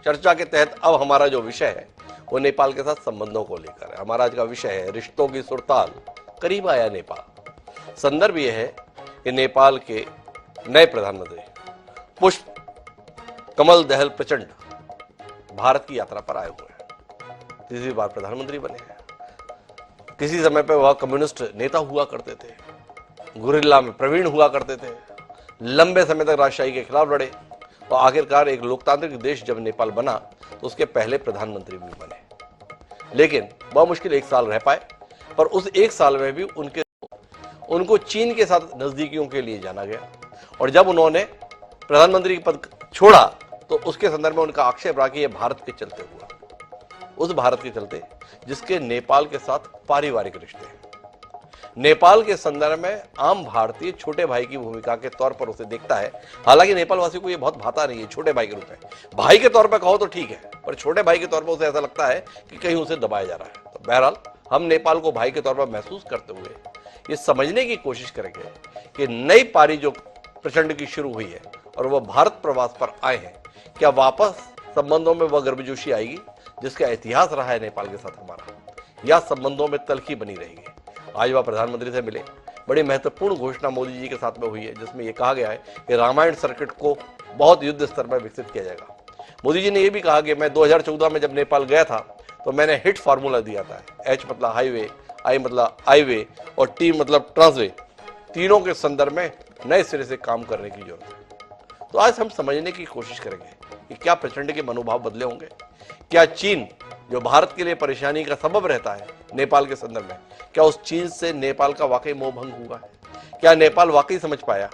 चर्चा के तहत अब हमारा जो विषय है वो नेपाल के साथ संबंधों को लेकर है। हमारा आज का विषय है रिश्तों की सुरताल, करीब आया नेपाल। संदर्भ यह है कि नेपाल के नए प्रधानमंत्री पुष्प कमल दहल प्रचंड भारत की यात्रा पर आए हुए हैं। तीसरी बार प्रधानमंत्री बने हैं। किसी समय पर वह कम्युनिस्ट नेता हुआ करते थे, गुरिल्ला में प्रवीण हुआ करते थे, लंबे समय तक राजशाही के खिलाफ लड़े और आखिरकार एक लोकतांत्रिक देश जब नेपाल बना तो उसके पहले प्रधानमंत्री भी बने। लेकिन बहुत मुश्किल 1 साल रह पाए, पर उस 1 साल में भी उनको चीन के साथ नजदीकियों के लिए जाना गया और जब उन्होंने प्रधानमंत्री का पद छोड़ा तो उसके संदर्भ में उनका आक्षेप रहा कि यह भारत के चलते हुआ, उस भारत के चलते जिसके नेपाल के साथ पारिवारिक रिश्ते हैं। नेपाल के संदर्भ में आम भारतीय छोटे भाई की भूमिका के तौर पर उसे देखता है। हालांकि नेपाल वासियों को यह बहुत भाता नहीं है छोटे भाई के रूप में। भाई के तौर पर कहो तो ठीक है, पर छोटे भाई के तौर पर उसे ऐसा लगता है कि कहीं उसे दबाया जा रहा है। तो बहरहाल हम नेपाल को भाई के तौर पर महसूस करते हुए ये समझने की कोशिश करेंगे कि नई पारी जो प्रचंड की शुरू हुई है और वह भारत प्रवास पर आए हैं, क्या वापस संबंधों में वह गर्मजोशी आएगी जिसका इतिहास रहा है नेपाल के साथ हमारा, या संबंधों में तलखी बनी रहेगी। आज वह प्रधानमंत्री से मिले। बड़ी महत्वपूर्ण घोषणा मोदी जी के साथ में हुई है जिसमें यह कहा गया है कि रामायण सर्किट को बहुत युद्ध स्तर पर विकसित किया जाएगा। मोदी जी ने यह भी कहा कि मैं 2014 में जब नेपाल गया था तो मैंने हिट फार्मूला दिया था। H मतलब हाईवे, I मतलब हाईवे और T मतलब ट्रांसवे, तीनों के संदर्भ में नए सिरे से काम करने की जरूरत है। तो आज हम समझने की कोशिश करेंगे कि क्या प्रचंड के मनोभाव बदले होंगे। क्या चीन जो भारत के लिए परेशानी का सबब रहता है नेपाल के संदर्भ में, क्या उस चीन से नेपाल का वाकई मोह भंग हुआ है? क्या नेपाल वाकई समझ पाया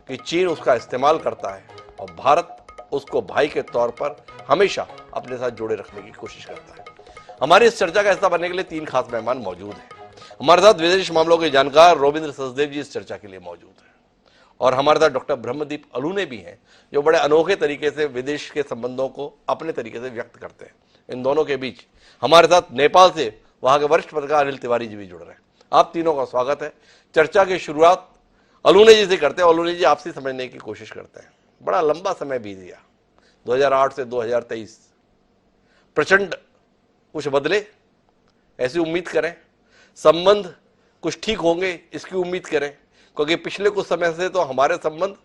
कि चीन उसका इस्तेमाल करता है और भारत उसको भाई के तौर पर हमेशा अपने साथ जोड़े रखने की कोशिश करता है? हमारी इस चर्चा का हिस्सा बनने के लिए 3 खास मेहमान मौजूद हैं। हमारे साथ विदेश मामलों के जानकार रोविंद्र सचदेव जी इस चर्चा के लिए मौजूद हैं और हमारे साथ डॉक्टर ब्रह्मदीप अलूने भी हैं जो बड़े अनोखे तरीके से विदेश के संबंधों को अपने तरीके से व्यक्त करते हैं। इन दोनों के बीच हमारे साथ नेपाल से वहां के वरिष्ठ पत्रकार अनिल तिवारी जी भी जुड़ रहे हैं। आप तीनों का स्वागत है। चर्चा की शुरुआत अलूने जी से करते हैं। अलूने जी, आपसे समझने की कोशिश करते हैं। बड़ा लंबा समय बीत गया, 2008 से 2023। प्रचंड कुछ बदले, ऐसी उम्मीद करें। संबंध कुछ ठीक होंगे इसकी उम्मीद करें, क्योंकि पिछले कुछ समय से तो हमारे संबंध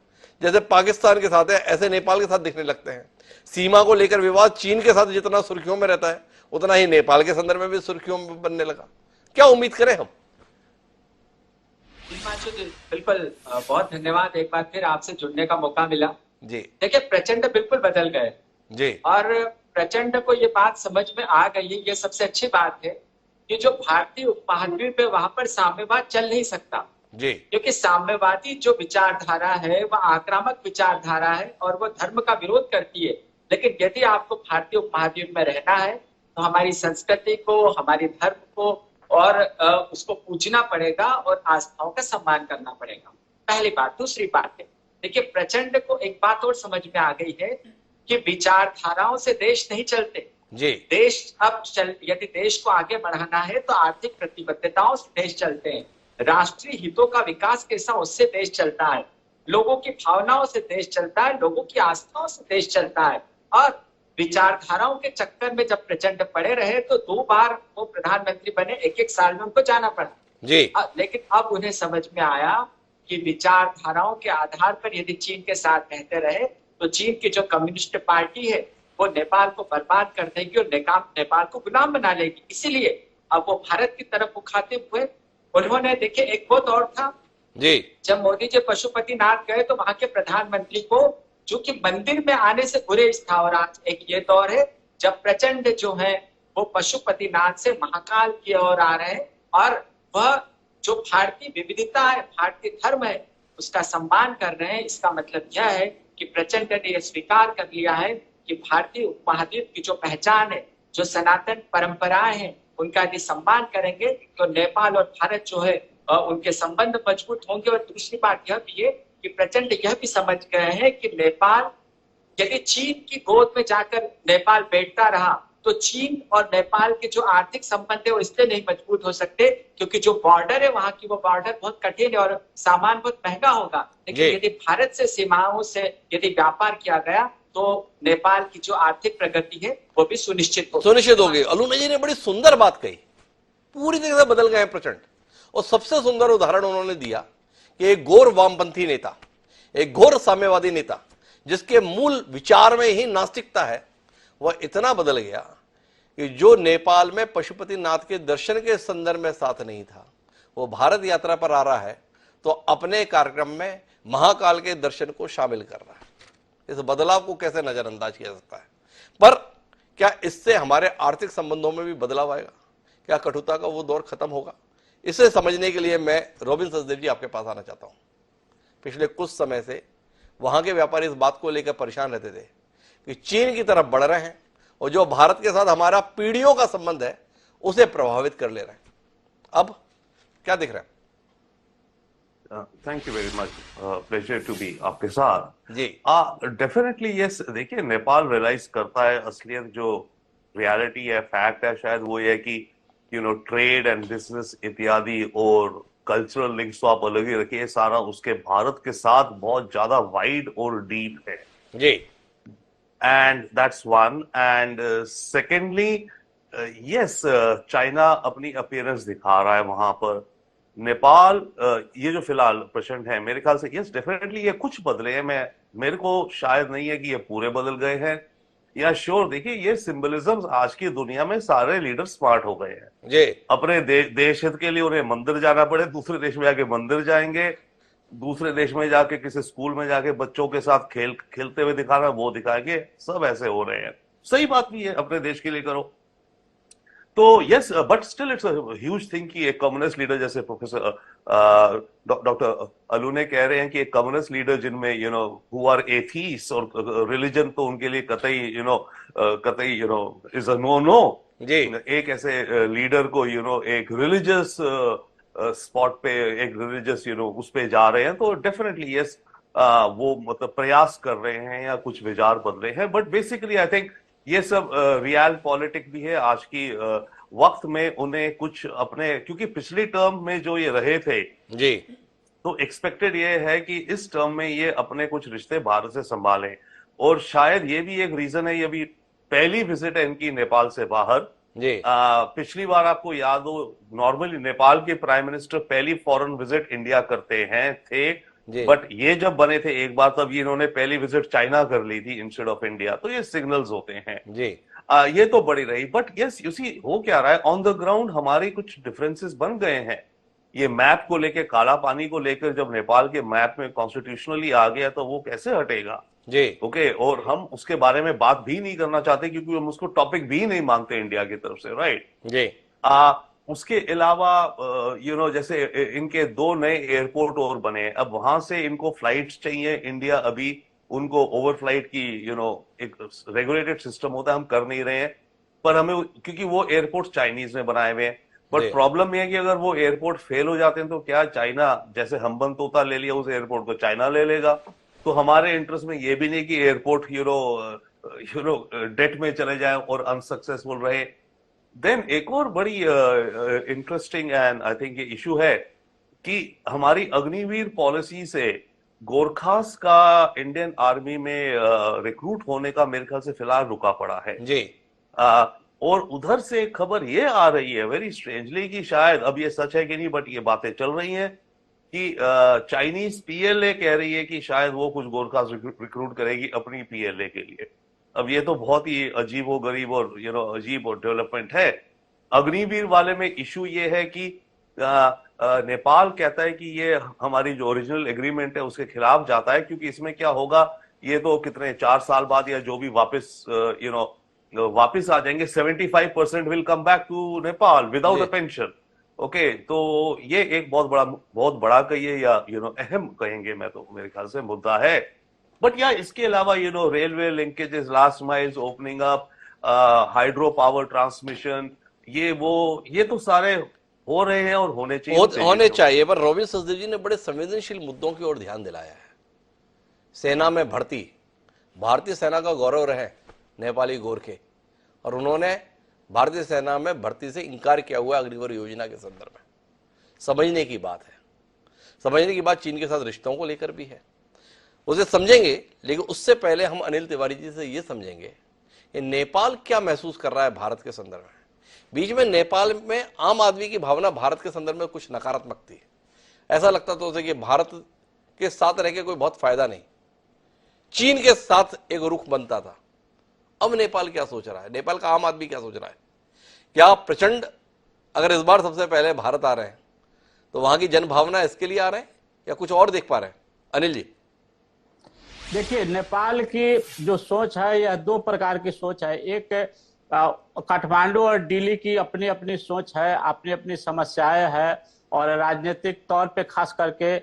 जैसे पाकिस्तान के साथ है ऐसे नेपाल के साथ दिखने लगते हैं। सीमा को लेकर विवाद चीन के साथ जितना सुर्खियों में रहता है उतना ही नेपाल के संदर्भ में भी सुर्खियों में बनने लगा। क्या उम्मीद करें हम? बिल्कुल, बहुत धन्यवाद। एक बार फिर आपसे जुड़ने का मौका मिला जी। देखिए, प्रचंड बिल्कुल बदल गए जी, और प्रचंड को ये बात समझ में आ गई है। ये सबसे अच्छी बात है कि जो भारतीय उपमहाद्वीप है वहां पर साम्यवाद चल नहीं सकता जी, क्योंकि साम्यवादी जो विचारधारा है वह आक्रामक विचारधारा है और वह धर्म का विरोध करती है। लेकिन यदि आपको भारतीय उपमहाद्वीप में रहना है तो हमारी संस्कृति को, हमारे धर्म को और उसको पूजना पड़ेगा और आस्थाओं का सम्मान करना पड़ेगा। पहली बात। दूसरी बात है, देखिए, प्रचंड को एक बात और समझ में आ गई है कि विचारधाराओं से देश नहीं चलते जी। देश यदि देश को आगे बढ़ाना है तो आर्थिक प्रतिबद्धताओं से देश चलते हैं। राष्ट्रीय हितों का विकास कैसा, उससे देश चलता है। लोगों की भावनाओं से देश चलता है, लोगों की आस्थाओं से देश चलता है। और विचारधाराओं के चक्कर में जब प्रचंड पड़े रहे तो 2 बार वो प्रधानमंत्री बने, 1-1 साल में उनको जाना पड़ा जी। लेकिन अब उन्हें समझ में आया कि विचारधाराओं के आधार पर यदि चीन के साथ रहते रहे तो चीन की जो कम्युनिस्ट पार्टी है वो नेपाल को बर्बाद कर देगी और नेपाल को गुलाम बना लेगी। इसीलिए अब वो भारत की तरफ मुखातिब हुए। उन्होंने, देखिए, एक बहुत और था जी। जब मोदी जी पशुपतिनाथ गए तो वहां के प्रधानमंत्री को जो कि मंदिर में आने से गुरेज था। और आज एक ये दौर है जब प्रचंड जो है वो पशुपतिनाथ से महाकाल की ओर आ रहे हैं और वह जो भारतीय विविधता है, भारतीय धर्म है, उसका सम्मान कर रहे हैं। इसका मतलब यह है कि प्रचंड ने यह स्वीकार कर लिया है कि भारतीय उपमहाद्वीप की जो पहचान है, जो सनातन परंपराएं हैं, उनका यदि सम्मान करेंगे तो नेपाल और भारत जो है उनके संबंध मजबूत होंगे। और दूसरी बात यह भी है कि प्रचंड यह भी समझ गए हैं कि नेपाल यदि चीन की गोद में जाकर नेपाल बैठता रहा तो चीन और नेपाल के जो आर्थिक संबंध है वो इसलिए नहीं मजबूत हो सकते क्योंकि जो बॉर्डर है वहां की, वो बॉर्डर बहुत कठिन है और सामान बहुत महंगा होगा। लेकिन यदि भारत से सीमाओं से यदि व्यापार किया गया तो नेपाल की जो आर्थिक प्रगति है वो भी सुनिश्चित होगी। अलूना जी ने बड़ी सुंदर बात कही, पूरी तरह से बदल गए हैं प्रचंड। और सबसे सुंदर उदाहरण उन्होंने दिया कि एक घोर वामपंथी नेता, एक घोर साम्यवादी नेता जिसके मूल विचार में ही नास्तिकता है, वह इतना बदल गया कि जो नेपाल में पशुपतिनाथ के दर्शन के संदर्भ में साथ नहीं था, वो भारत यात्रा पर आ रहा है तो अपने कार्यक्रम में महाकाल के दर्शन को शामिल कर रहा है। इस बदलाव को कैसे नजरअंदाज किया सकता है? पर क्या इससे हमारे आर्थिक संबंधों में भी बदलाव आएगा? क्या कटुता का वो दौर खत्म होगा? इसे समझने के लिए मैं रॉबिन सचदेव जी आपके पास आना चाहता हूं। पिछले कुछ समय से वहां के व्यापारी इस बात को लेकर परेशान रहते थे कि चीन की तरफ बढ़ रहे हैं और जो भारत के साथ हमारा पीढ़ियों का संबंध है उसे प्रभावित कर ले रहे हैं। अब क्या दिख रहा है? Thank you very much, pleasure to be आपके साथ जी। Definitely yes. देखिए, नेपाल रियलाइज करता है असलियत, जो रियलिटी है, फैक्ट है, शायद वो ये है कि ट्रेड एंड बिजनेस इत्यादि और कल्चरल लिंक्स तो आप अलग ही रखिए, सारा उसके भारत के साथ बहुत ज्यादा वाइड और डीप है जी। And that's one. And secondly, yes, China अपनी अपीयरेंस दिखा रहा है वहां पर। नेपाल, ये जो फिलहाल प्रश्न है, मेरे ख्याल से यस डेफिनेटली ये कुछ बदले हैं। मेरे को शायद नहीं है कि ये पूरे बदल गए हैं या श्योर। देखिए, ये सिंबलिज्म आज की दुनिया में सारे लीडर स्मार्ट हो गए हैं जी। अपने देश हित के लिए उन्हें मंदिर जाना पड़े, दूसरे देश में जाके मंदिर जाएंगे, दूसरे देश में जाके किसी स्कूल में जाके बच्चों के साथ खेलते हुए दिखाना, वो दिखाएंगे। सब ऐसे हो रहे हैं। सही बात भी है, अपने देश के लिए करो। तो yes, but still it's a huge thing कि एक कम्युनिस्ट लीडर जैसे प्रोफेसर डॉक्टर अलूने कह रहे हैं कि एक कम्युनिस्ट लीडर जिनमें हु आर एथीस्ट, और रिलीजन तो उनके लिए कतई इज अ नो जी। एक ऐसे लीडर को एक रिलीजियस स्पॉट पे, एक रिलीजियस उस पे जा रहे हैं, तो डेफिनेटली यस, वो मतलब प्रयास कर रहे हैं या कुछ विचार बदले हैं। बट बेसिकली आई थिंक ये सब रियल पॉलिटिक भी है आज की वक्त में। उन्हें कुछ अपने, क्योंकि पिछली टर्म में जो ये रहे थे जी, तो एक्सपेक्टेड ये है कि इस टर्म में ये अपने कुछ रिश्ते भारत से संभालें। और शायद ये भी एक रीजन है, ये भी पहली विजिट है इनकी नेपाल से बाहर। जी। पिछली बार आपको याद हो, नॉर्मली नेपाल के प्राइम मिनिस्टर पहली फॉरेन विजिट इंडिया करते हैं थे, बट ये जब बने थे एक बार, तब इन्होंने पहली विजिट चाइना कर ली थी इंस्टेड ऑफ इंडिया। तो ये सिग्नल्स होते हैं जी। ये तो बड़ी रही। बट यस, यू सी हो क्या रहा है ऑन द ग्राउंड, हमारे कुछ डिफरेंसेस बन गए हैं। ये मैप को लेकर, काला पानी को लेकर, जब नेपाल के मैप में कॉन्स्टिट्यूशनली आ गया तो वो कैसे हटेगा? जी। ओके, और हम उसके बारे में बात भी नहीं करना चाहते क्योंकि हम उसको टॉपिक भी नहीं मांगते इंडिया की तरफ से, राइट? जी। उसके अलावा जैसे इनके 2 नए एयरपोर्ट और बने, अब वहां से इनको फ्लाइट्स चाहिए। इंडिया अभी उनको ओवरफ्लाइट की एक रेगुलेटेड सिस्टम होता है, हम कर नहीं रहे हैं। पर हमें, क्योंकि वो एयरपोर्ट चाइनीज में बनाए हुए हैं। बट प्रॉब्लम यह है कि अगर वो एयरपोर्ट फेल हो जाते हैं तो क्या चाइना, जैसे हम्बन तोता ले लिया उस एयरपोर्ट को, चाइना ले लेगा? तो हमारे इंटरेस्ट में ये भी नहीं कि एयरपोर्ट डेट में चले जाए और अनसक्सेसफुल रहे। देन एक और बड़ी इंटरेस्टिंग एंड आई थिंक ये इशू है कि हमारी अग्निवीर पॉलिसी से गोरखास का इंडियन आर्मी में रिक्रूट होने का मेरे ख्याल से फिलहाल रुका पड़ा है जी। और उधर से खबर ये आ रही है वेरी स्ट्रेंजली कि शायद, अब ये सच है कि नहीं, बट ये बातें चल रही हैं कि चाइनीज पीएलए कह रही है कि शायद वो कुछ गोरखास रिक्रूट करेगी अपनी पीएलए के लिए। अब ये तो बहुत ही अजीब और गरीब और अजीब और डेवलपमेंट है। अग्निवीर वाले में इशू ये है कि नेपाल कहता है कि ये हमारी जो ओरिजिनल एग्रीमेंट है उसके खिलाफ जाता है, क्योंकि इसमें क्या होगा, ये तो कितने 4 साल बाद या जो भी वापस आ जाएंगे, 75% will come back to Nepal without a pension. Okay, तो ये एक बहुत बड़ा कहिए या अहम कहेंगे, मैं तो मेरे ख्याल से मुद्दा है। बट या इसके अलावा railway linkages, last miles opening up, hydro power transmission, ये तो सारे हो रहे हैं और होने चाहिए। पर रॉबिन सचदेव जी ने बड़े संवेदनशील मुद्दों की ओर ध्यान दिलाया है। सेना में भर्ती, भारतीय सेना का गौरव रहे नेपाली गोरखे, और उन्होंने भारतीय सेना में भर्ती से इंकार किया हुआ अग्निवीर योजना के संदर्भ में। समझने की बात है, समझने की बात चीन के साथ रिश्तों को लेकर भी है। उसे समझेंगे, लेकिन उससे पहले हम अनिल तिवारी जी से ये समझेंगे कि नेपाल क्या महसूस कर रहा है भारत के संदर्भ में। बीच में नेपाल में आम आदमी की भावना भारत के संदर्भ में कुछ नकारात्मक थी। ऐसा लगता था उसे कि भारत के साथ रह के कोई बहुत फायदा नहीं, चीन के साथ एक रुख बनता था। अब नेपाल क्या सोच रहा है, नेपाल का आम आदमी क्या सोच रहा है? क्या प्रचंड अगर इस बार सबसे पहले भारत आ रहे हैं तो वहां की जनभावना इसके लिए आ रहे हैं या कुछ और देख पा रहे हैं? अनिल जी, देखिए, नेपाल की जो सोच है यह दो प्रकार की सोच है। एक काठमांडू और दिल्ली की अपनी अपनी सोच है, अपनी अपनी समस्याएं है, और राजनीतिक तौर पे खास करके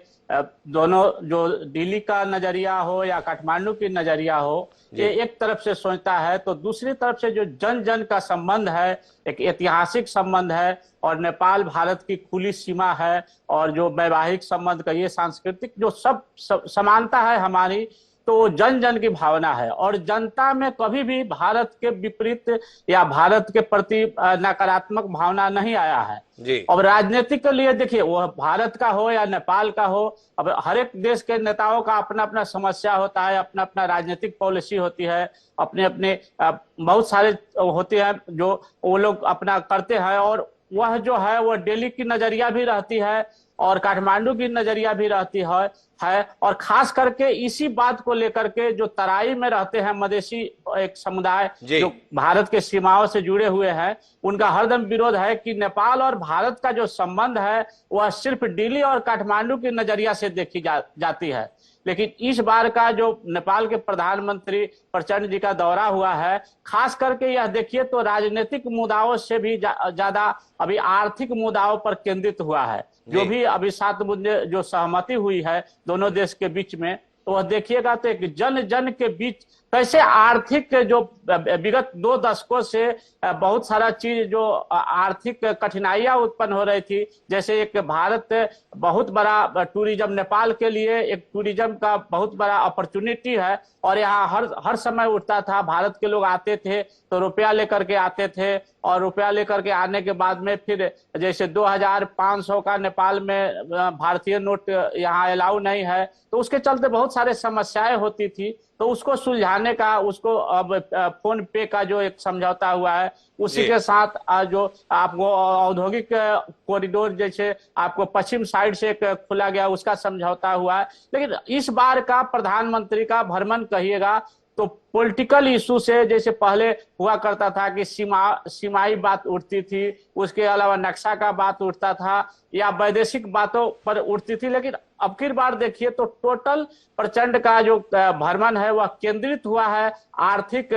दोनों, जो दिल्ली का नजरिया हो या काठमांडू की नजरिया हो, ये एक तरफ से सोचता है, तो दूसरी तरफ से जो जन जन का संबंध है, एक ऐतिहासिक संबंध है, और नेपाल भारत की खुली सीमा है, और जो वैवाहिक संबंध का ये सांस्कृतिक जो सब समानता है हमारी, तो जन जन की भावना है। और जनता में कभी भी भारत के विपरीत या भारत के प्रति नकारात्मक भावना नहीं आया है जी। अब राजनीतिक के लिए देखिए, वो भारत का हो या नेपाल का हो, अब हर एक देश के नेताओं का अपना अपना समस्या होता है, अपना अपना राजनीतिक पॉलिसी होती है, अपने अपने बहुत सारे होते हैं जो वो लोग अपना करते हैं, और वह जो है वो दिल्ली की नजरिया भी रहती है और काठमांडू की नजरिया भी रहती है। और खास करके इसी बात को लेकर के जो तराई में रहते हैं मधेसी एक समुदाय जो भारत के सीमाओं से जुड़े हुए हैं, उनका हरदम विरोध है कि नेपाल और भारत का जो संबंध है वह सिर्फ दिल्ली और काठमांडू की नजरिया से देखी जाती है। लेकिन इस बार का जो नेपाल के प्रधानमंत्री प्रचंड जी का दौरा हुआ है, खास करके यह देखिए तो राजनीतिक मुद्दाओं से भी ज्यादा अभी आर्थिक मुद्दाओं पर केंद्रित हुआ है। जो भी अभी 7 मुद्दे जो सहमति हुई है दोनों देश के बीच में, तो वह देखिएगा तो एक जन जन के बीच कैसे आर्थिक जो विगत 2 दशकों से बहुत सारा चीज जो आर्थिक कठिनाइयां उत्पन्न हो रही थी, जैसे एक भारत बहुत बड़ा टूरिज्म, नेपाल के लिए एक टूरिज्म का बहुत बड़ा अपॉर्चुनिटी है, और यहाँ हर समय उठता था, भारत के लोग आते थे तो रुपया लेकर के आते थे, और रुपया लेकर के आने के बाद में फिर जैसे 2500 का नेपाल में भारतीय नोट यहाँ अलाउ नहीं है, तो उसके चलते बहुत सारे समस्याएं होती थी। तो उसको सुलझाने का, उसको अब फोन पे का जो एक समझौता हुआ है, उसी के साथ जो आपको औद्योगिक कॉरिडोर जैसे आपको पश्चिम साइड से एक खुला गया, उसका समझौता हुआ है। लेकिन इस बार का प्रधानमंत्री का भ्रमण कहिएगा तो पॉलिटिकल इशू से, जैसे पहले हुआ करता था कि सीमाई बात उठती थी, उसके अलावा नक्शा का बात उठता था या वैदेशिक बातों पर उठती थी, लेकिन अब की बार देखिए तो टोटल प्रचंड का जो भ्रमण है वह केंद्रित हुआ है आर्थिक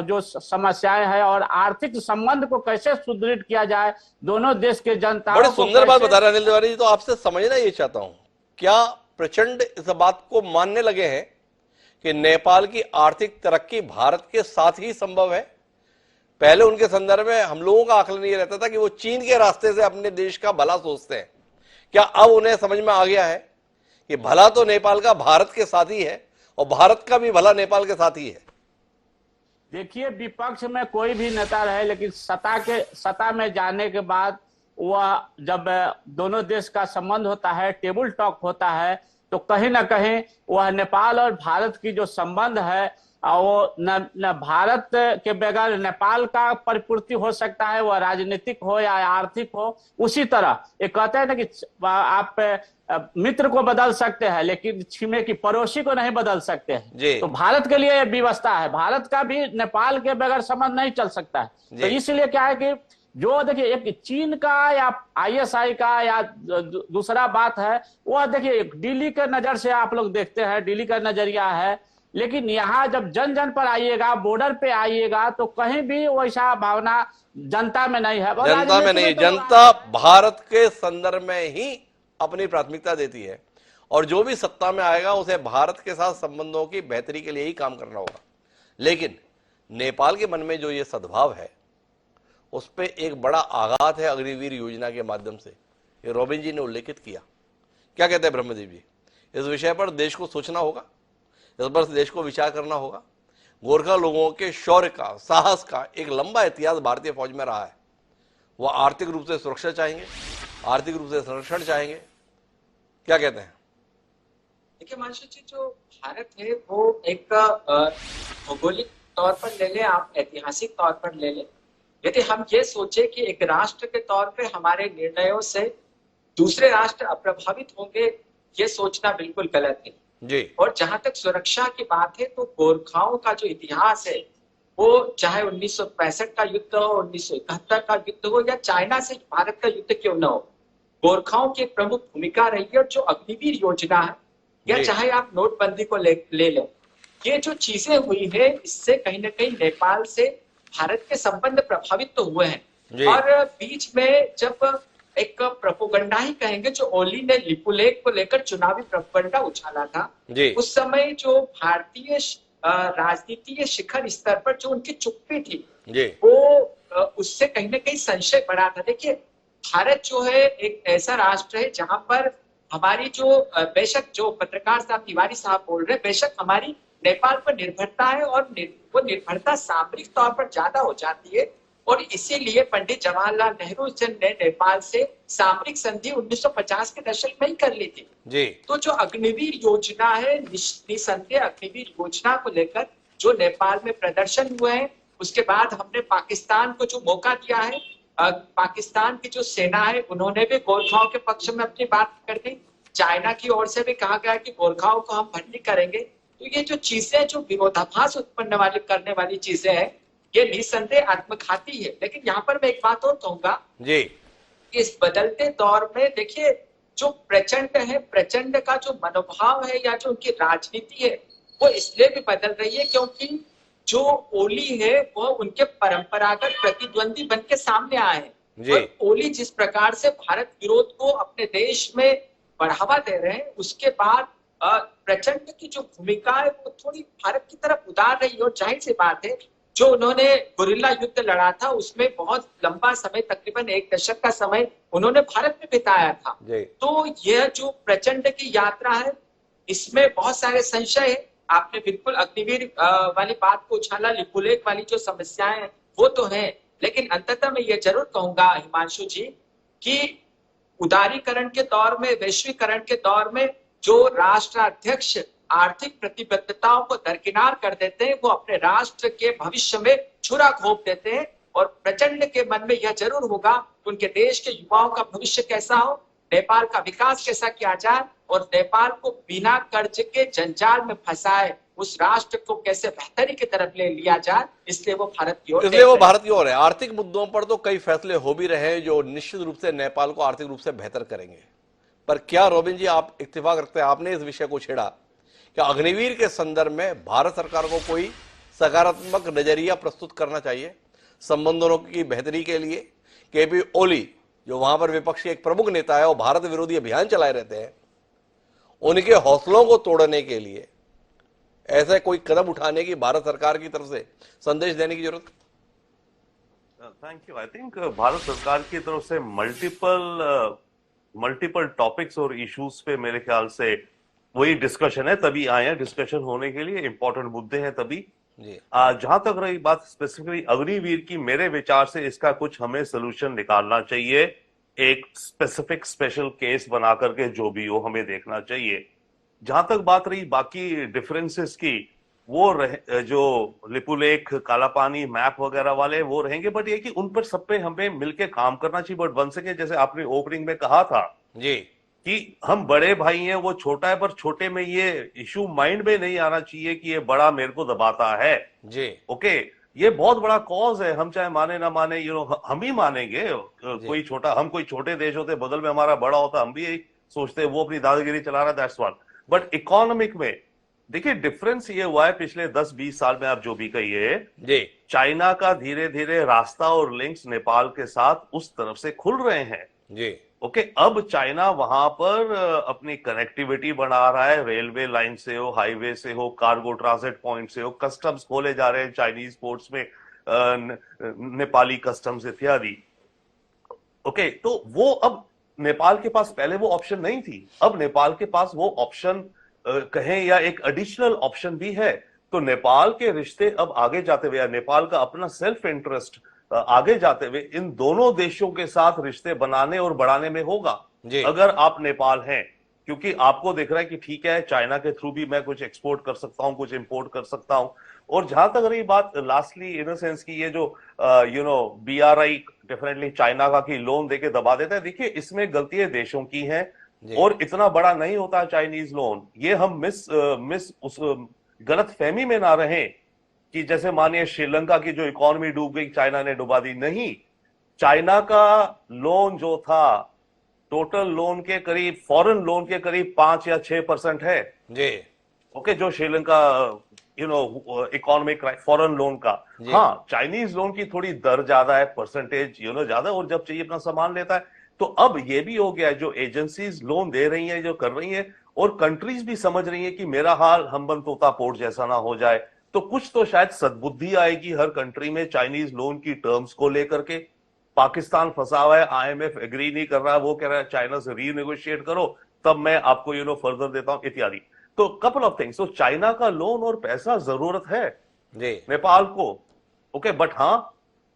जो समस्याएं हैं और आर्थिक संबंध को कैसे सुदृढ़ किया जाए, दोनों देश के जनता। बड़ी सुंदर बात बता रहे अनिल तिवारी जी। तो आपसे समझना ये चाहता हूं, क्या प्रचंड इस बात को मानने लगे हैं कि नेपाल की आर्थिक तरक्की भारत के साथ ही संभव है? पहले उनके संदर्भ में हम लोगों का आकलन ये रहता था कि वो चीन के रास्ते से अपने देश का भला सोचते हैं। क्या अब उन्हें समझ में आ गया है कि भला तो नेपाल का भारत के साथ ही है और भारत का भी भला नेपाल के साथ ही है? देखिए, विपक्ष में कोई भी नेता रहे, लेकिन सत्ता में जाने के बाद वह जब दोनों देश का संबंध होता है, टेबल टॉक होता है, तो कहीं ना कहीं वह नेपाल और भारत की जो संबंध है वो न भारत के बगैर नेपाल का परिपूर्ति हो सकता है, वह राजनीतिक हो या आर्थिक हो। उसी तरह ये कहते हैं ना कि आप मित्र को बदल सकते हैं लेकिन छिमेकी पड़ोसी को नहीं बदल सकते हैं। तो भारत के लिए व्यवस्था है, भारत का भी नेपाल के बगैर संबंध नहीं चल सकता है। तो इसलिए क्या है कि जो देखिए एक चीन का या ISI का या दूसरा बात है, वह देखिए दिल्ली के नजर से आप लोग देखते हैं, दिल्ली का नजरिया है, लेकिन यहाँ जब जन जन पर आइएगा, बॉर्डर पे आइएगा, तो कहीं भी वैसा भावना जनता में नहीं है। जनता में नहीं, जनता भारत के संदर्भ में ही अपनी प्राथमिकता देती है, और जो भी सत्ता में आएगा उसे भारत के साथ संबंधों की बेहतरी के लिए ही काम करना होगा। लेकिन नेपाल के मन में जो ये सद्भाव है उस पर एक बड़ा आघात है अग्निवीर योजना के माध्यम से, ये रॉबिन जी ने उल्लेखित किया। क्या कहते हैं ब्रह्मदेव जी? इस विषय पर देश को सोचना होगा, इस पर देश को विचार करना होगा। गोरखा लोगों के शौर्य का, साहस का एक लंबा इतिहास भारतीय फौज में रहा है। वह आर्थिक रूप से सुरक्षा चाहेंगे, आर्थिक रूप से संरक्षण चाहेंगे। क्या कहते हैं? देखिए मानसू जी, जो भारत है वो एक भौगोलिक तौर पर ले लें, आप ऐतिहासिक तौर पर ले लें, यदि हम ये सोचे कि एक राष्ट्र के तौर पे हमारे निर्णयों से दूसरे राष्ट्र अप्रभावित होंगे, ये सोचना बिल्कुल गलत है। जी। और जहां तक सुरक्षा की बात है, तो गोरखाओं का जो इतिहास है, वो चाहे 1965 का युद्ध हो, 1971 का युद्ध हो, या चाइना से भारत का युद्ध क्यों न हो, गोरखाओं की एक प्रमुख भूमिका रही है। और जो अग्निवीर योजना है, या जी। चाहे आप नोटबंदी को ले लें, ये जो चीजें हुई है, इससे कहीं ना कहीं नेपाल से भारत के संबंध प्रभावित तो हुए जी। हैं। और बीच में जब एक प्रोपोगंडा ही कहेंगे, जो ओली ने लिपुलेख को लेकर चुनावी प्रोपोगंडा उछाला था, जी। उस समय जो भारतीय राजनीतिक शिखर स्तर पर जो उनकी चुप्पी थी, जी। वो उससे कहीं ना कहीं संशय बढ़ा था। देखिए, भारत जो है एक ऐसा राष्ट्र है जहां पर हमारी जो बेशक जो पत्रकार साहब तिवारी साहब बोल रहे हैं, बेशक हमारी नेपाल पर निर्भरता है, और वो निर्भरता सामरिक तौर पर ज्यादा हो जाती है। और इसीलिए पंडित जवाहरलाल नेहरू जी ने नेपाल से सामरिक संधि 1950 के दशक में ही कर ली थी। जी। तो जो अग्निवीर योजना है, निसंदेह अग्निवीर योजना को लेकर जो नेपाल में प्रदर्शन हुए हैं, उसके बाद हमने पाकिस्तान को जो मौका दिया है, पाकिस्तान की जो सेना है, उन्होंने भी गोरखाओं के पक्ष में अपनी बात कर दी। चाइना की ओर से भी कहा गया कि गोरखाओं को हम भर्ती करेंगे। तो ये जो चीजें, जो विरोधाभास उत्पन्न करने वाली चीजें हैं, ये निसंदेह आत्मघाती है। लेकिन यहाँ पर मैं एक बात और कहूंगा जी। कि इस बदलते दौर में देखिए, जो प्रचंड है, प्रचंड का जो मनोभाव है या जो उनकी राजनीति है, वो इसलिए भी बदल रही है क्योंकि जो ओली है वो उनके परंपरागत प्रतिद्वंदी बन के सामने आए हैं। और ओली जिस प्रकार से भारत विरोध को अपने देश में बढ़ावा दे रहे हैं, उसके बाद प्रचंड की जो भूमिका है वो थोड़ी भारत की तरफ उदार रही। और जाहिर सी बात है, जो उन्होंने गुरिल्ला युद्ध लड़ा था, उसमें बहुत लंबा समय, तकरीबन 1 दशक का समय उन्होंने भारत में बिताया था। तो यह जो प्रचंड की यात्रा है, इसमें बहुत सारे संशय है। आपने बिल्कुल अग्निवीर वाली बात को उछाला, लिपुलेख वाली जो समस्याएं हैं वो तो है, लेकिन अंततः मैं ये जरूर कहूंगा हिमांशु जी कि उदारीकरण के दौर में, वैश्वीकरण के दौर में जो राष्ट्राध्यक्ष आर्थिक प्रतिबद्धताओं को दरकिनार कर देते हैं, वो अपने राष्ट्र के भविष्य में छुरा घोंप देते हैं। और प्रचंड के मन में यह जरूर होगा कि उनके देश के युवाओं का भविष्य कैसा हो, नेपाल का विकास कैसा किया जाए, और नेपाल को बिना कर्ज के जंजाल में फंसाए उस राष्ट्र को कैसे बेहतरी की तरफ ले लिया जाए, इसलिए वो भारत की ओर, इसलिए वो भारत की ओर है। आर्थिक मुद्दों पर तो कई फैसले हो भी रहे हैं जो निश्चित रूप से नेपाल को आर्थिक रूप से बेहतर करेंगे। पर क्या रोबिन जी, आप इत्तेफाक रखते हैं, आपने इस विषय को छेड़ा, क्या अग्निवीर के संदर्भ में भारत सरकार को कोई सकारात्मक नजरिया प्रस्तुत करना चाहिए संबंधों की बेहतरी के लिए? केपी ओली, जो वहां पर विपक्ष के एक प्रमुख नेता है और भारत विरोधी अभियान चलाए रहते हैं, उनके हौसलों को तोड़ने के लिए ऐसे कोई कदम उठाने की भारत सरकार की तरफ से संदेश देने की जरूरत? Thank you. I think Bharat सरकार की तरफ से मल्टीपल टॉपिक्स और इश्यूज पे मेरे ख्याल से वही डिस्कशन है, तभी आए हैं डिस्कशन होने के लिए, इंपॉर्टेंट मुद्दे हैं तभी। जहां तक रही बात स्पेसिफिकली अग्निवीर की, मेरे विचार से इसका कुछ हमें सोल्यूशन निकालना चाहिए, एक स्पेसिफिक स्पेशल केस बना करके, जो भी हो हमें देखना चाहिए। जहां तक बात रही बाकी डिफरेंसेस की, वो जो लिपुलेख, काला पानी, मैप वगैरह वाले वो रहेंगे, बट ये कि उन पर सब पे हमें मिलके काम करना चाहिए। बट वंस अगेन, जैसे आपने ओपनिंग में कहा था जी कि हम बड़े भाई हैं, वो छोटा है, पर छोटे में ये इशू माइंड में नहीं आना चाहिए कि ये बड़ा मेरे को दबाता है जी। ओके, ये बहुत बड़ा कॉज है, हम चाहे माने ना माने, हम ही मानेंगे। कोई छोटा, हम कोई छोटे देश होते, बदल में हमारा बड़ा होता, हम भी यही सोचते, वो अपनी दादागिरी चला रहा है, दैट्स वन। बट इकोनॉमिक में देखिए डिफरेंस ये हुआ है पिछले 10-20 साल में, आप जो भी कहिए जी, चाइना का धीरे धीरे रास्ता और लिंक्स नेपाल के साथ उस तरफ से खुल रहे हैं जी। ओके, अब चाइना वहां पर अपनी कनेक्टिविटी बढ़ा रहा है, रेलवे लाइन से हो, हाईवे से हो, कार्गो ट्रांजिट पॉइंट से हो, कस्टम्स खोले जा रहे हैं चाइनीज पोर्ट्स में, नेपाली कस्टम्स इत्यादि। ओके, तो वो अब नेपाल के पास पहले वो ऑप्शन नहीं थी, अब नेपाल के पास वो ऑप्शन कहें या एक एडिशनल ऑप्शन भी है। तो नेपाल के रिश्ते अब आगे जाते हुए, नेपाल का अपना सेल्फ इंटरेस्ट आगे जाते हुए इन दोनों देशों के साथ रिश्ते बनाने और बढ़ाने में होगा। अगर आप नेपाल हैं क्योंकि आपको दिख रहा है कि ठीक है, चाइना के थ्रू भी मैं कुछ एक्सपोर्ट कर सकता हूं, कुछ इंपोर्ट कर सकता हूं। और जहां तक रही बात लास्टली इन द सेंस की ये जो BRI डेफिनेटली चाइना का की लोन देके दबा देता है, देखिए इसमें गलतियां देशों की हैं जी। और इतना बड़ा नहीं होता चाइनीज लोन। ये हम मिस उस गलत फहमी में ना रहे कि जैसे मानिए श्रीलंका की जो इकोनॉमी डूब गई, चाइना ने डुबा दी। नहीं, चाइना का लोन जो था टोटल लोन के करीब, फॉरेन लोन के करीब 5 या 6% है जी ओके, जो श्रीलंका इकोनॉमिक फॉरेन लोन का। जी। हाँ, चाइनीज लोन की थोड़ी दर ज्यादा है, परसेंटेज ज्यादा, और जब चाहिए अपना सामान लेता है। तो अब ये भी हो गया है, जो एजेंसीज लोन दे रही हैं, जो कर रही हैं, और कंट्रीज भी समझ रही हैं कि मेरा हाल हम्बन तोता पोर्ट जैसा ना हो जाए। तो कुछ तो शायद सद्बुद्धि आएगी हर कंट्री में चाइनीज लोन की टर्म्स को लेकर के। पाकिस्तान फंसा हुआ है, IMF एग्री नहीं कर रहा है, वो कह रहा है चाइना से रीनेगोशिएट करो तब मैं आपको फर्दर देता हूं इत्यादि। तो कपल ऑफ थिंग्स, तो चाइना का लोन और पैसा जरूरत है जी नेपाल को, ओके, बट हाँ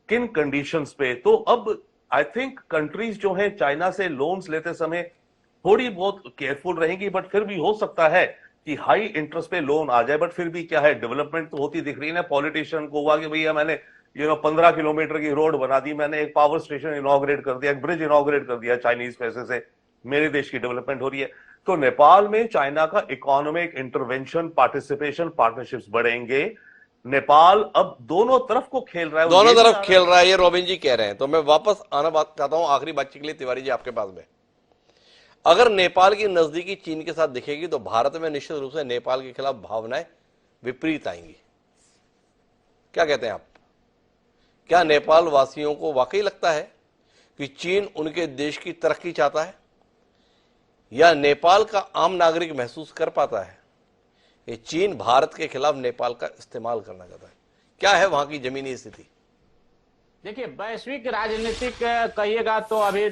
किन कंडीशंस पे। तो अब आई थिंक कंट्रीज जो है चाइना से लोन्स लेते समय थोड़ी बहुत केयरफुल रहेंगी, बट फिर भी हो सकता है कि हाई इंटरेस्ट पे लोन आ जाए। बट फिर भी क्या है, डेवलपमेंट तो होती दिख रही है ना। पॉलिटिशियन को हुआ कि भैया मैंने 15 किलोमीटर की रोड बना दी, मैंने एक पावर स्टेशन इनॉग्रेट कर दिया, एक ब्रिज इनॉग्रेट कर दिया चाइनीज पैसे से, मेरे देश की डेवलपमेंट हो रही है। तो नेपाल में चाइना का इकोनॉमिक इंटरवेंशन, पार्टिसिपेशन, पार्टनरशिप्स बढ़ेंगे। नेपाल अब दोनों तरफ को खेल रहा है, दोनों तरफ खेल रहा है, ये रोबिन जी कह रहे हैं। तो मैं वापस आना बात चाहता हूं आखिरी बातचीत के लिए तिवारी जी आपके पास में। अगर नेपाल की नजदीकी चीन के साथ दिखेगी तो भारत में निश्चित रूप से नेपाल के खिलाफ भावनाएं विपरीत आएंगी। क्या कहते हैं आप? क्या नेपाल वासियों को वाकई लगता है कि चीन उनके देश की तरक्की चाहता है, या नेपाल का आम नागरिक महसूस कर पाता है कि चीन भारत के खिलाफ नेपाल का इस्तेमाल करना चाहता है? क्या है वहां की जमीनी स्थिति? देखिए, वैश्विक राजनीतिक कहिएगा तो अभी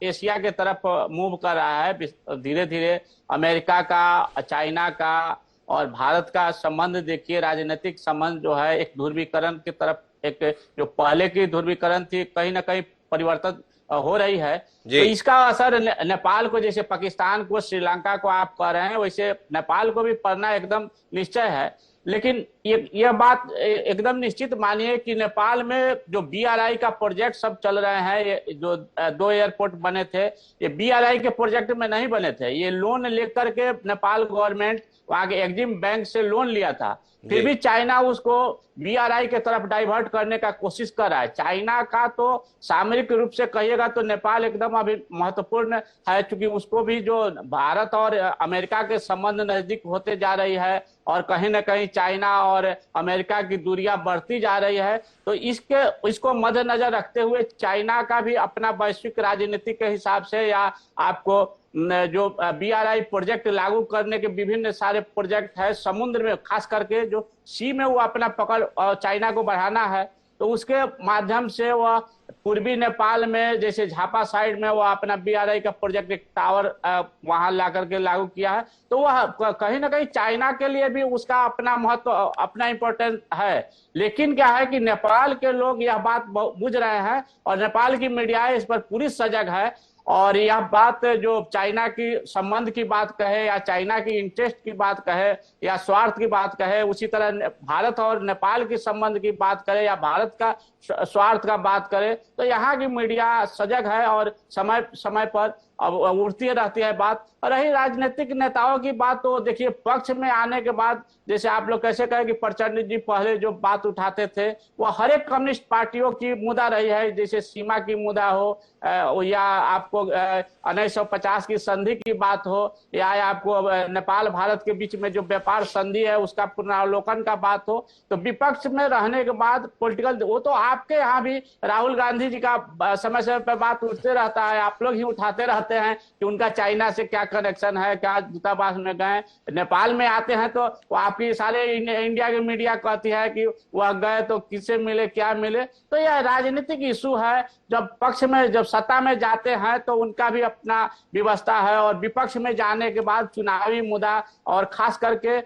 एशिया के तरफ मूव कर रहा है धीरे धीरे। अमेरिका का, चाइना का और भारत का संबंध देखिए, राजनीतिक संबंध जो है एक ध्रुवीकरण की तरफ, एक जो पहले की ध्रुवीकरण थी कहीं ना कहीं परिवर्तन हो रही है। तो इसका असर नेपाल को, जैसे पाकिस्तान को, श्रीलंका को आप कह रहे हैं, वैसे नेपाल को भी पड़ना एकदम निश्चय है। लेकिन ये बात एकदम निश्चित मानिए कि नेपाल में जो BRI का प्रोजेक्ट सब चल रहे हैं, ये जो 2 एयरपोर्ट बने थे, ये BRI के प्रोजेक्ट में नहीं बने थे। ये लोन लेकर के नेपाल गवर्नमेंट वहां के एग्जिम बैंक से लोन लिया था, फिर भी चाइना उसको BRI के तरफ डाइवर्ट करने का कोशिश कर रहा है। चाइना का तो सामरिक रूप से कहिएगा तो नेपाल एकदम अभी महत्वपूर्ण है, क्योंकि उसको भी जो भारत और अमेरिका के संबंध नजदीक होते जा रही है और कहीं ना कहीं चाइना और अमेरिका की दूरियां बढ़ती जा रही है। तो इसको मद्देनजर रखते हुए चाइना का भी अपना वैश्विक राजनीति के हिसाब से, या आपको जो BRI प्रोजेक्ट लागू करने के विभिन्न सारे प्रोजेक्ट है समुद्र में, खास करके जो सी में वो अपना पकड़ चाइना को बढ़ाना है, तो उसके माध्यम से वह पूर्वी नेपाल में जैसे झापा साइड में वो अपना BRI का प्रोजेक्ट, एक टावर वहां ला करके लागू किया है। तो वह कहीं ना कहीं चाइना के लिए भी उसका अपना महत्व, अपना इम्पोर्टेंस है। लेकिन क्या है कि नेपाल के लोग यह बात बुझ रहे हैं और नेपाल की मीडिया इस पर पूरी सजग है। और यह बात जो चाइना की संबंध की बात कहे, या चाइना की इंटरेस्ट की बात कहे, या स्वार्थ की बात कहे, उसी तरह भारत और नेपाल के संबंध की बात करे या भारत का स्वार्थ का बात करे, तो यहाँ की मीडिया सजग है और समय समय पर अब उठती रहती है बात। और रही राजनीतिक नेताओं की बात, तो देखिए पक्ष में आने के बाद, जैसे आप लोग कैसे कहे कि प्रचंड जी पहले जो बात उठाते थे वो हर एक कम्युनिस्ट पार्टियों की मुद्दा रही है, जैसे सीमा की मुद्दा हो, या आपको 1950 की संधि की बात हो, या आपको नेपाल भारत के बीच में जो व्यापार संधि है उसका पुनरावलोकन का बात हो। तो विपक्ष में रहने के बाद पॉलिटिकल, वो तो आपके यहाँ भी राहुल गांधी जी का समय समय पर बात उठते रहता है, आप लोग ही उठाते रहते हैं कि उनका चाइना से क्या कनेक्शन है, क्या दूतावास में गए। नेपाल में आते हैं तो वो आपकी सारे इंडिया की मीडिया कहती है कि वह गए तो किससे मिले, क्या मिले। तो यह राजनीतिक इशू है। जब पक्ष में, जब सत्ता में जाते हैं तो उनका भी अपना व्यवस्था है, और विपक्ष में जाने के बाद चुनावी मुद्दा और खास करके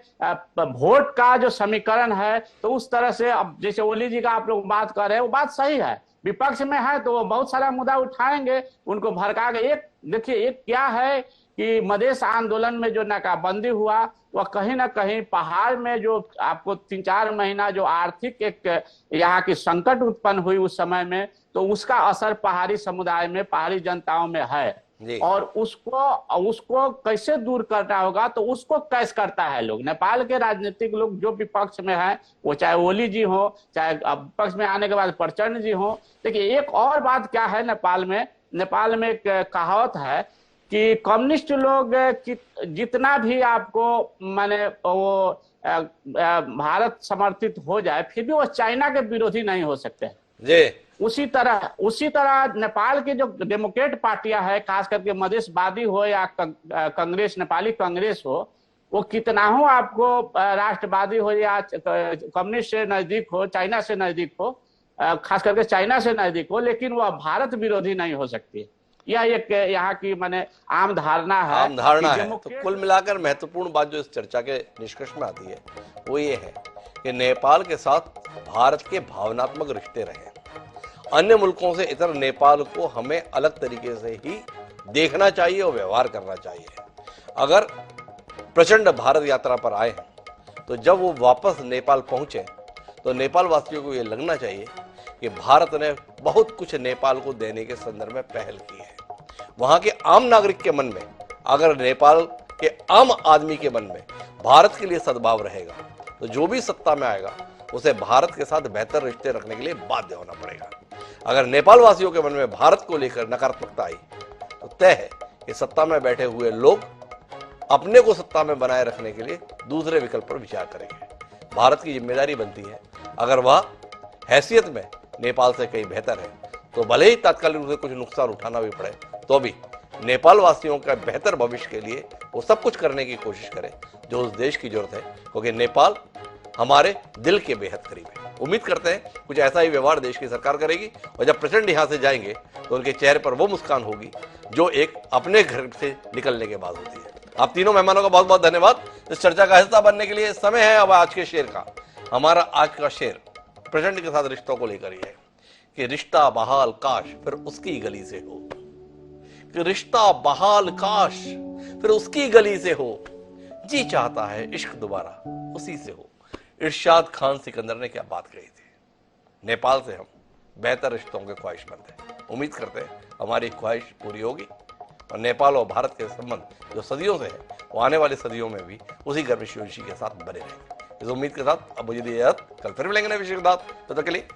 वोट का जो समीकरण है, तो उस तरह से अब जैसे ओली जी का आप लोग बात कर रहे हैं, वो बात सही है। विपक्ष में है तो वो बहुत सारा मुद्दा उठाएंगे, उनको भड़का के। एक देखिए, एक क्या है कि मधेश आंदोलन में जो नाकाबंदी हुआ वह कहीं ना कहीं पहाड़ में जो आपको 3-4 महीना जो आर्थिक एक यहाँ की संकट उत्पन्न हुई उस समय में, तो उसका असर पहाड़ी समुदाय में, पहाड़ी जनताओं में है। और उसको कैसे दूर करना होगा, तो उसको कैश करता है लोग। नेपाल के राजनीतिक लोग जो विपक्ष में हैं, वो चाहे ओली जी हो, चाहे विपक्ष में आने के बाद प्रचंड जी हो। देखिए एक और बात क्या है, नेपाल में एक कहावत है कि कम्युनिस्ट लोग जितना भी आपको माने वो भारत समर्थित हो जाए, फिर भी वो चाइना के विरोधी नहीं हो सकते जी। उसी तरह नेपाल की जो डेमोक्रेट पार्टियां हैं, खास करके मधेशवादी हो या कांग्रेस, नेपाली कांग्रेस हो, वो कितना हो आपको राष्ट्रवादी हो या कम्युनिस्ट से नजदीक हो, चाइना से नजदीक हो, खास करके चाइना से नजदीक हो, लेकिन वह भारत विरोधी नहीं हो सकती। यह एक यहाँ की माने आम धारणा है। तो कुल मिलाकर महत्वपूर्ण बात जो इस चर्चा के निष्कर्ष में आती है वो ये है कि नेपाल के साथ भारत के भावनात्मक रिश्ते रहे। अन्य मुल्कों से इतर नेपाल को हमें अलग तरीके से ही देखना चाहिए और व्यवहार करना चाहिए। अगर प्रचंड भारत यात्रा पर आए हैं तो जब वो वापस नेपाल पहुंचे तो नेपाल वासियों को ये लगना चाहिए कि भारत ने बहुत कुछ नेपाल को देने के संदर्भ में पहल की है। वहां के आम नागरिक के मन में, अगर नेपाल के आम आदमी के मन में भारत के लिए सद्भाव रहेगा तो जो भी सत्ता में आएगा उसे भारत के साथ बेहतर रिश्ते रखने के लिए बाध्य होना पड़ेगा। अगर नेपाल वासियों के मन में भारत को लेकर नकारात्मकता आई तो तय है कि सत्ता में बैठे हुए लोग अपने को सत्ता में बनाए रखने के लिए दूसरे विकल्प पर विचार करेंगे। भारत की जिम्मेदारी बनती है, अगर वह हैसियत में नेपाल से कहीं बेहतर है तो भले ही तात्कालिक रूप से कुछ नुकसान उठाना भी पड़े, तो भी नेपाल वासियों का बेहतर भविष्य के लिए वो सब कुछ करने की कोशिश करे जो उस देश की जरूरत है, क्योंकि नेपाल हमारे दिल के बेहद करीब है। उम्मीद करते हैं कुछ ऐसा ही व्यवहार देश की सरकार करेगी और जब प्रचंड यहां से जाएंगे तो उनके चेहरे पर वो मुस्कान होगी जो एक अपने घर से निकलने के बाद होती है। आप तीनों मेहमानों का बहुत बहुत धन्यवाद इस चर्चा का हिस्सा बनने के लिए। समय है अब आज के शेर का। हमारा आज का शेर प्रचंड के साथ रिश्तों को लेकर ही है कि रिश्ता बहाल काश फिर उसकी गली से हो, कि रिश्ता बहाल काश फिर उसकी गली से हो, जी चाहता है इश्क दोबारा उसी से हो। इरशाद खान सिकंदर ने क्या बात कही थी। नेपाल से हम बेहतर रिश्तों के ख्वाहिशमंद हैं। उम्मीद करते हैं हमारी ख्वाहिश पूरी होगी और नेपाल और भारत के संबंध जो सदियों से है वो आने वाली सदियों में भी उसी गर्मजोशी के साथ बने रहेंगे। इस उम्मीद के साथ अब मुझे दी इजाजत, कल फिर मिलेंगे नए विषय के साथ। तब तक के लिए